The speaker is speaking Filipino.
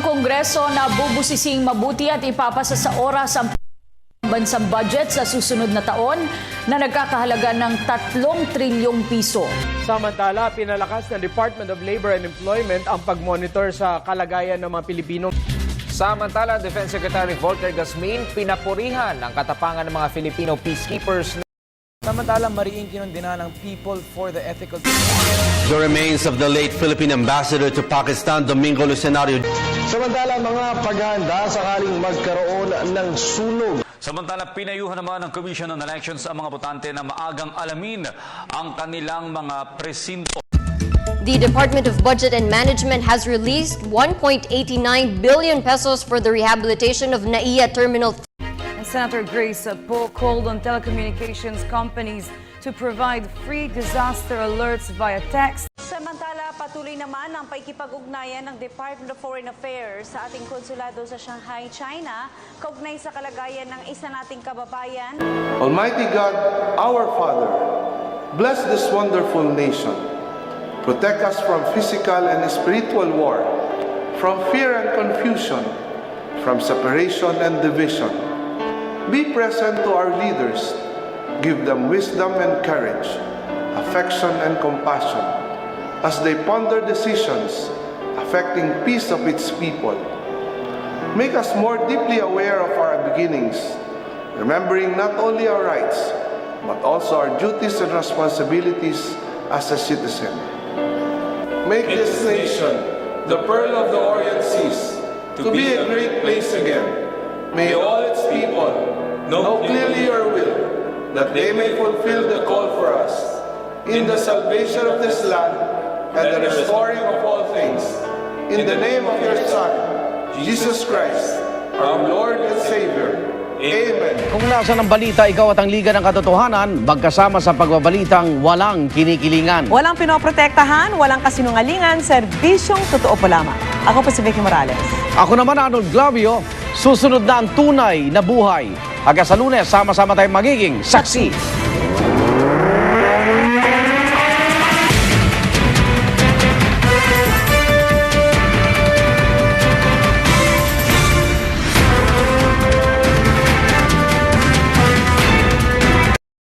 Kongreso na bubusising mabuti at ipapasa sa oras ang bansang budget sa susunod na taon na nagkakahalaga ng 3 trilyong piso. Samantala, pinalakas ng Department of Labor and Employment ang pagmonitor sa kalagayan ng mga Pilipino. Samantala, Defense Secretary Volker Gasmin pinapurihan ang katapangan ng mga Filipino peacekeepers. Samantala, mariing kinundina ng People for the Ethical The remains of the late Philippine ambassador to Pakistan, Domingo Lucenario. Samantala, mga paghahanda sakaling magkaroon ng sunog. Samantala, pinayuhan naman ng Commission on Elections ang mga botante na maagang alamin ang kanilang mga presinto. The Department of Budget and Management has released 1.89 billion pesos for the rehabilitation of NAIA Terminal. Senator Grace Poe called on telecommunications companies to provide free disaster alerts via text. Samantala, patuloy naman ang paikipag-ugnayan ng Department of Foreign Affairs sa ating konsulado sa Shanghai, China, kaugnay sa kalagayan ng isa nating kababayan. Almighty God, our Father, bless this wonderful nation. Protect us from physical and spiritual war, from fear and confusion, from separation and division. Be present to our leaders. Give them wisdom and courage, affection and compassion, as they ponder decisions affecting peace of its people. Make us more deeply aware of our beginnings, remembering not only our rights, but also our duties and responsibilities as a citizen. Make this nation, the pearl of the Orient Seas, to be a great place again. May all its people know clearly your will, that they may fulfill the call for us in the salvation of this land and the restoring of all things. In the name of your Son, Jesus Christ, our Lord and Savior. Amen. Kung nasa ng balita, ikaw at ang Liga ng Katotohanan, magkasama sa pagbabalitang walang kinikilingan. Walang pinoprotektahan, walang kasinungalingan, serbisyong totoo po lamang. Ako po si Vicky Morales. Ako naman, Arnold Glavio. Susunod na ang tunay na buhay. Hanggang sa Lunes, sama-sama tayong magiging saksi.